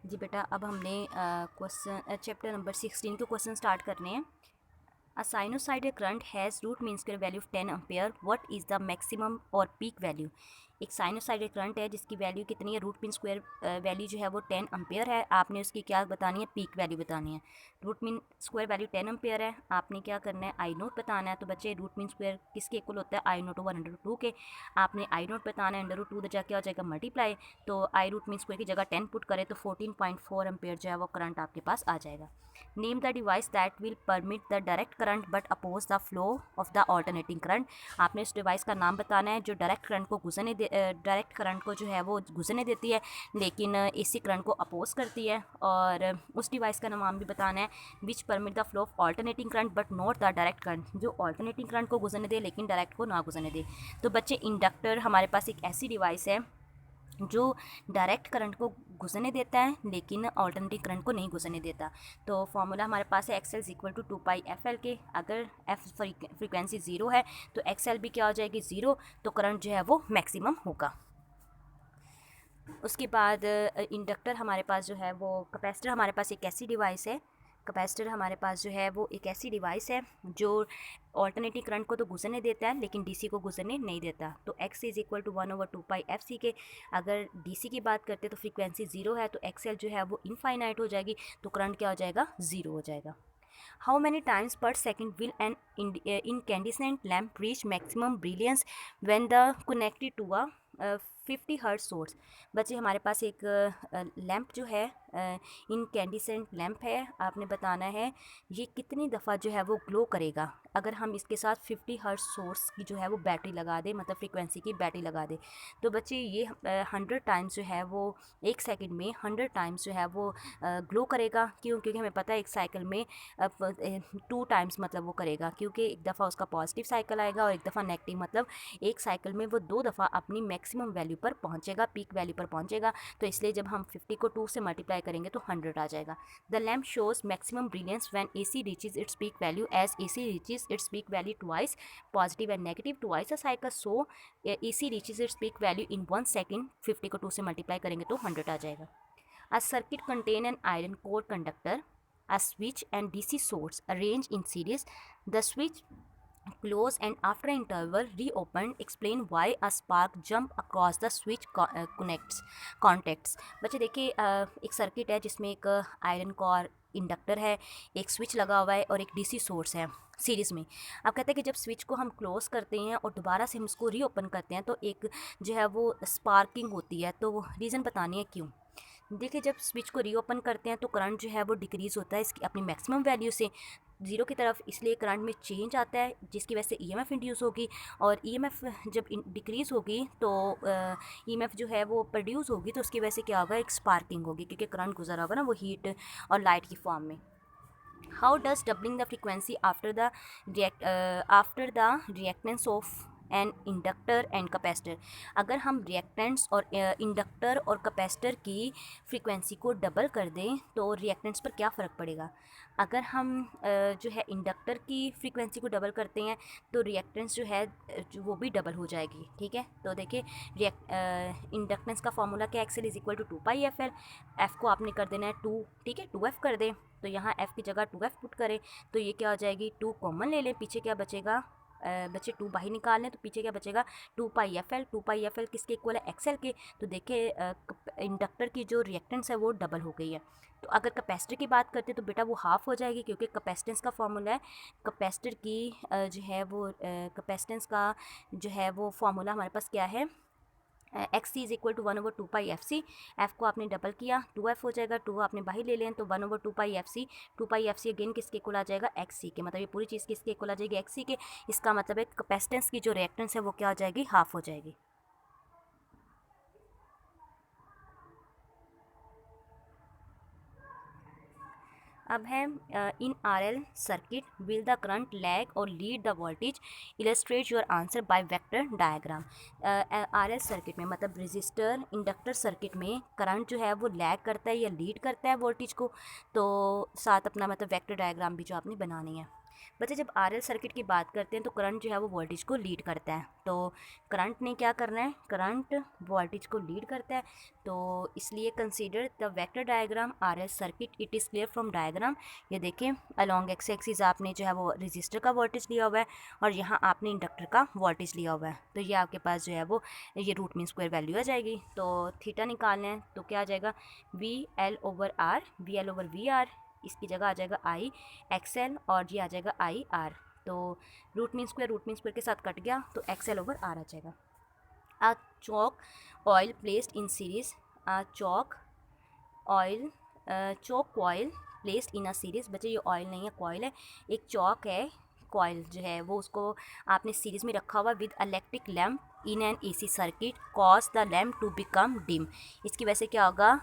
जी बेटा, अब हमने क्वेश्चन चैप्टर नंबर 16 के क्वेश्चन स्टार्ट करने हैं। A sinusoidal current has root mean square value of 10 ampere. What is the maximum और peak value? एक साइनोसाइडल करंट है जिसकी वैल्यू कितनी है, रूट मीन स्क्वायर वैल्यू जो है वो 10 अम्पेयर है। आपने उसकी क्या बतानी है, पीक वैल्यू बतानी है। Root mean square value 10 ampere है, आपने क्या करना है, आई नोट बताना है। तो बच्चे रूट मीन स्क्वायर किसके इक्वल होता है, आई नोट ओवर अंडर रूट 2 के। आपने आई नोट बताना है, अंडर रूट 2 तो क्या हो जाएगा, मल्टीप्लाई। तो आई रूट मीन स्क्वायर की जगह 10 पुट करें तो 14.4 अम्पेयर जो है वो करंट आपके पास आ जाएगा। Name the device that will permit the direct current but oppose the flow of the alternating current. आपने उस डिवाइस का नाम बताना है जो डायरेक्ट करंट को डायरेक्ट करंट को जो है वो गुजरने देती है लेकिन एसी करंट को अपोज करती है। और उस डिवाइस का नाम भी बताना है which permit the flow of alternating current but not the direct current, जो ऑल्टरनेटिंग करंट को गुजरने दे लेकिन डायरेक्ट को ना गुजरने दे। तो बच्चे, इंडक्टर हमारे पास एक ऐसी डिवाइस है जो डायरेक्ट करंट को गुजरने देता है लेकिन ऑल्टरनेटिव करंट को नहीं गुजरने देता। तो फॉर्मूला हमारे पास है एक्सएल इक्वल टू 2πfl के। अगर एफ फ्रीक्वेंसी 0 है तो एक्सएल भी क्या हो जाएगी, 0। तो करंट जो है वो मैक्सिमम होगा। उसके बाद इंडक्टर हमारे पास जो है वो, कैपेसिटर हमारे पास एक ऐसी डिवाइस है, कैपेसिटर हमारे पास जो है वो एक ऐसी डिवाइस है जो ऑल्टरनेटिव करंट को तो गुजरने देता है लेकिन डीसी को गुजरने नहीं देता। तो x is equal to 1/2πfc के। अगर डीसी की बात करते तो फ्रीक्वेंसी 0 है तो एक्सएल जो है वो इनफाइनाइट हो जाएगी, तो करंट क्या हो जाएगा, 0 हो जाएगा। हाउ मैनी टाइम्स पर second will an incandescent lamp reach maximum brilliance when the connected to a 50 hertz source. बच्चे, हमारे पास एक लैम्प जो है, इनकैंडिसेंट लैम्प है, आपने बताना है ये कितनी दफ़ा जो है वो ग्लो करेगा अगर हम इसके साथ 50 हर्ट्ज सोर्स की जो है वो बैटरी लगा दें, मतलब फ्रीक्वेंसी की बैटरी लगा दें। तो बच्चे ये 100 टाइम्स जो है वो एक सेकंड में 100 टाइम्स जो है वो ग्लो करेगा। क्यों? क्योंकि हमें पता है एक साइकिल में 2 टाइम्स मतलब वो करेगा, क्योंकि एक दफ़ा उसका पॉजिटिव साइकिल आएगा और एक दफ़ा नेगेटिव, मतलब एक साइकिल में वो 2 दफ़ा अपनी मैक्सिमम वैल्यू पर पहुंचेगा, पीक वैल्यू पर पहुंचेगा। तो इसलिए जब हम 50 को 2 से मल्टीप्लाई करेंगे तो 100 आ जाएगा। The lamp shows maximum brilliance when AC reaches its peak value as AC reaches its peak value twice, positive and negative twice a cycle. So AC reaches its peak value in 1 second. 50 को 2 से multiply करेंगे तो 100 आ जाएगा। A circuit contain an iron core conductor, a switch and DC source arranged in series. The switch close and after interval reopened. Explain why a spark jump across the switch connects contacts। बच्चे देखिए, एक circuit है जिसमें एक iron core inductor है, एक switch लगा हुआ है और एक डीसी सोर्स है सीरीज़ में। अब कहते हैं कि जब स्विच को हम क्लोज़ करते हैं और दोबारा से हम उसको रीओपन करते हैं तो एक जो है वो स्पार्किंग होती है। तो रीज़न बतानी है क्यों। देखिए, जब स्विच को रीओपन करते हैं तो करंट जो है वो डिक्रीज़ होता है इसकी अपनी मैक्सिमम वैल्यू से 0 की तरफ, इसलिए करंट में चेंज आता है जिसकी वजह से ईएमएफ इंड्यूस होगी। और ईएमएफ जब डिक्रीज़ होगी तो ईएमएफ जो है वो प्रोड्यूस होगी, तो उसकी वजह से क्या होगा, एक स्पार्किंग होगी क्योंकि करंट गुजरा होगा ना वो हीट और लाइट की फॉर्म में। How does doubling the frequency after the reactance of an inductor and capacitor. अगर हम रिएक्टेंट्स और इंडक्टर और कैपेसिटर की फ्रीक्वेंसी को डबल कर दें तो रिएक्टेंट्स पर क्या फ़र्क पड़ेगा। अगर हम जो है इंडक्टर की फ्रीक्वेंसी को डबल करते हैं तो रिएक्टेंस जो है वो भी डबल हो जाएगी। ठीक है, तो देखिए इंडक्टेंस का फॉर्मूला क्या, XL is equal to 2πfl। F को आपने कर देना है 2, ठीक है, 2f कर दें। तो यहाँ f की जगह 2f पुट करें तो ये क्या हो जाएगी, 2 कॉमन ले लें, पीछे क्या बचेगा, बच्चे 2 बाहर निकाल लें तो पीछे क्या बचेगा, 2πfl। 2πfl किसके इक्वल है, एक्सएल के। तो देखिए इंडक्टर की जो रिएक्टेंस है वो डबल हो गई है। तो अगर कैपेसिटर की बात करते तो बेटा वो हाफ़ हो जाएगी क्योंकि कैपेसिटेंस का फॉर्मूला है, कैपेसिटर की जो है वो कैपेसिटेंस का जो है वो फॉर्मूला हमारे पास क्या है, X C is equal to 1/2πfc। F को आपने डबल किया, 2f हो जाएगा, 2 आपने बाहर ले लें तो 1/2πfc। 2πfc अगेन किसके इक्वल आ जाएगा, एक्स सी के। मतलब ये पूरी चीज़ किसके इक्वल आ जाएगी, एक्स सी के। इसका मतलब है कैपेसिटेंस की जो रिएक्टेंस है वो क्या हो जाएगी, हाफ हो जाएगी। अब है in RL circuit will the current lag और lead the voltage. Illustrate your answer by vector diagram. RL circuit में मतलब रेजिस्टर इंडक्टर सर्किट में करंट जो है वो लैग करता है या लीड करता है वोल्टेज को। तो साथ अपना मतलब वेक्टर डायग्राम भी जो आपने बनानी है। बच्चे जब आरएल सर्किट की बात करते हैं तो करंट जो है वो वोल्टेज को लीड करता है, तो करंट ने क्या करना है, करंट वोल्टेज को लीड करता है। तो इसलिए consider the vector diagram RL circuit, it is clear from diagram. ये देखें अलॉन्ग एक्स एक्सिस आपने जो है वो रजिस्टर का वोल्टेज लिया हुआ है और यहाँ आपने इंडक्टर का वोल्टेज लिया हुआ है, तो ये आपके पास जो है वो ये रूट मीन स्क्वायर वैल्यू आ जाएगी। तो थीटा निकालना है तो क्या आ जाएगा, V L over R, V L over V R, इसकी जगह आ जाएगा आई एक्स एल और ये आ जाएगा आई आर। तो रूट मीन स्क्वायर के साथ कट गया तो एक्स एल ओवर आर आ जाएगा। A choke oil placed in series, a choke oil, choke coil placed in a series. बच्चे ये ऑयल नहीं है, कॉयल है, एक चॉक है, कॉयल जो है वो उसको आपने सीरीज़ में रखा हुआ with electric lamp in an AC circuit cause the lamp to become dim. इसकी वजह से क्या होगा,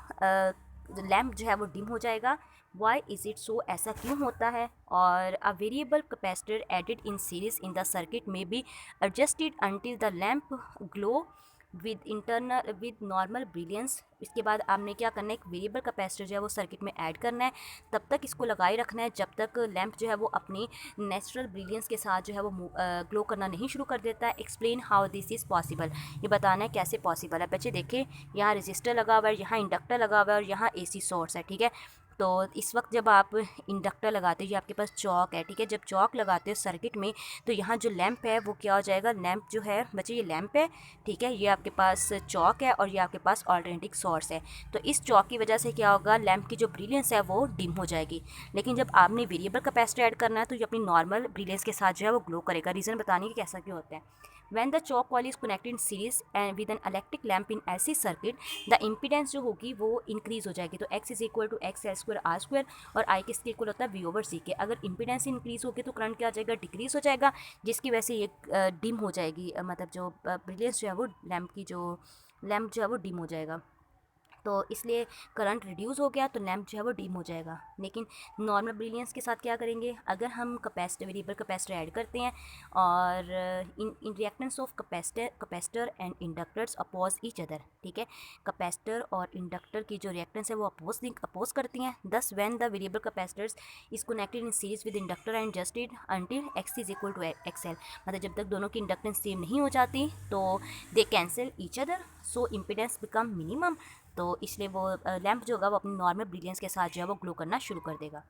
लैम्प जो है वो डिम हो जाएगा। वाई इज़ इट सो, ऐसा क्यों होता है। और a variable capacitor added in series in the circuit में be adjusted until the lamp glow with normal brilliance. इसके बाद आपने क्या करना है, एक वेरिएबल कैपेसिटर जो है वो सर्किट में ऐड करना है, तब तक इसको लगाए रखना है जब तक लैंप जो है वो अपनी नेचुरल ब्रिलियंस के साथ जो है वो ग्लो करना नहीं शुरू कर देता है। Explain how this is possible, ये बताना है कैसे पॉसिबल है। बच्चे देखें यहाँ रजिस्टर लगा हुआ है, यहाँ इंडक्टर लगा हुआ है और यहाँ AC सोर्स है, ठीक है। तो इस वक्त जब आप इंडक्टर लगाते हो, ये आपके पास चौक है, ठीक है। जब चौक लगाते हो सर्किट में तो यहाँ जो लैंप है वो क्या हो जाएगा, लैंप जो है बच्चे ये लैंप है, ठीक है, ये आपके पास चौक है और ये आपके पास ऑल्टरनेटिंग सोर्स है। तो इस चौक की वजह से क्या होगा, लैंप की जो ब्रिलियंस है वो डिम हो जाएगी। लेकिन जब आपने वेरिएबल कैपेसिटर ऐड करना है तो ये अपनी नॉर्मल ब्रिलियंस के साथ जो है वो ग्लो करेगा। रीज़न बताने की कैसा क्यों होता है। When the chalk coil is connected in series and with an electric lamp in AC circuit, the impedance जो होगी वो इंक्रीज़ हो जाएगी। तो x is equal to X L square R square और I किसके इक्वल होता है, V ओवर C के। अगर इम्पीडेंस इंक्रीज़ होगी तो करंट क्या आ जाएगा, डिक्रीज़ हो जाएगा, जिसकी वजह से ये डिम हो जाएगी, मतलब जो ब्रिलियंस जो है वो लैम्प जो है वो डिम हो जाएगा। तो इसलिए करंट रिड्यूस हो गया तो लैंप जो है वो डिम हो जाएगा। लेकिन नॉर्मल ब्रिलियंस के साथ क्या करेंगे, अगर हम कैपेसिटर वेरिएबल कैपेसिटर ऐड करते हैं और in reactance of capacitor and inductors oppose each other, ठीक है। कैपेसिटर और इंडक्टर की जो रिएक्टेंस है वो अपोज करती हैं। Thus when the variable capacitors is connected in series with inductor and adjusted until X is equal to X L, मतलब जब तक दोनों की इंडक्टेंस सेम नहीं हो जाती तो दे कैंसिल ईच अदर, सो इम्पीडेंस बिकम मिनिमम। तो इसलिए वो लैंप जो होगा वो अपनी नॉर्मल ब्रिलियंस के साथ जो है वो ग्लो करना शुरू कर देगा।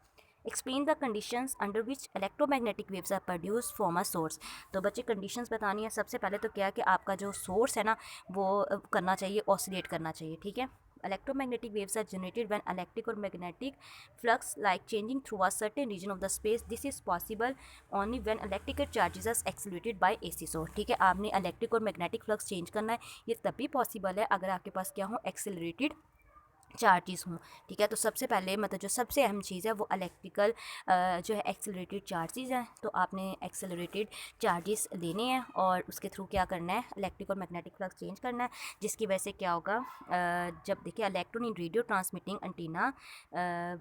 Explain the conditions under which electromagnetic waves are produce from a source. तो बच्चे कंडीशंस बतानी है। सबसे पहले तो क्या है कि आपका जो सोर्स है ना वो करना चाहिए, ऑसिलेट करना चाहिए, ठीक है। Electromagnetic waves are generated when electric or magnetic flux like changing through a certain region of the space. This is possible only when electrical charges are accelerated by AC source, ठीक है। आपने electric और magnetic flux change करना है, ये तभी possible है अगर आपके पास क्या हो, एक्सेलरेटेड चार्जेस हों, ठीक है। तो सबसे पहले मतलब जो सबसे अहम चीज़ है वो इलेक्ट्रिकल जो है एक्सेलरेटेड चार्जेस हैं। तो आपने एक्सेलरेटेड चार्जेस लेने हैं और उसके थ्रू क्या करना है, इलेक्ट्रिक और मैग्नेटिक फ्लक्स चेंज करना है, जिसकी वजह से क्या होगा, जब देखिए electron in radio transmitting antenna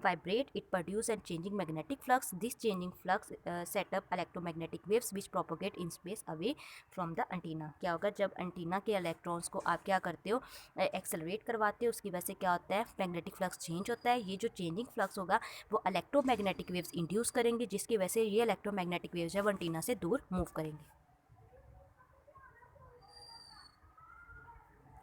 vibrate, it produce and changing magnetic flux, this changing flux setup electromagnetic waves which propagate in space away from the antenna. क्या होगा, जब एंटीना के इलेक्ट्रॉन्स को आप क्या करते हो, एक्सेलरेट करवाते हो, उसकी वजह से क्या होता है, मैग्नेटिक फ्लक्स चेंज होता है। ये जो चेंजिंग फ्लक्स होगा वो इलेक्ट्रोमैग्नेटिक वेव्स इंड्यूस करेंगे, जिसकी वजह से ये इलेक्ट्रोमैग्नेटिक वेव्स है वो एंटीना से दूर मूव करेंगे।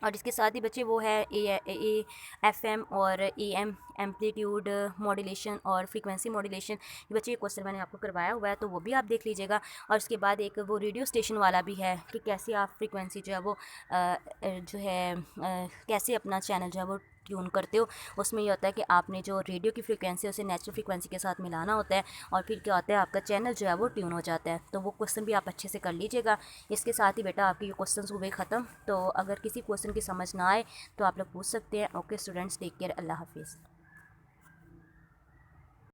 और इसके साथ ही बच्चे वो है ए FM और AM एम्पलीट्यूड मॉड्यूलेशन और फ्रीक्वेंसी मॉड्यूलेशन। ये बच्चे ये क्वेश्चन मैंने आपको करवाया हुआ है, तो वो भी आप देख लीजिएगा। और उसके बाद एक वो रेडियो स्टेशन वाला भी है कि कैसे आप फ्रीक्वेंसी जो है वो कैसे अपना चैनल जो है वो ट्यून करते हो। उसमें ये होता है कि आपने जो रेडियो की फ्रीक्वेंसी है उसे नेचुरल फ्रीक्वेंसी के साथ मिलाना होता है और फिर क्या होता है, आपका चैनल जो है वो ट्यून हो जाता है। तो वो क्वेश्चन भी आप अच्छे से कर लीजिएगा। इसके साथ ही बेटा आपके ये क्वेश्चन हुए ख़त्म। तो अगर किसी क्वेश्चन की समझ ना आए तो आप लोग पूछ सकते हैं। ओके स्टूडेंट्स, टेक केयर, अल्लाह हाफिज़।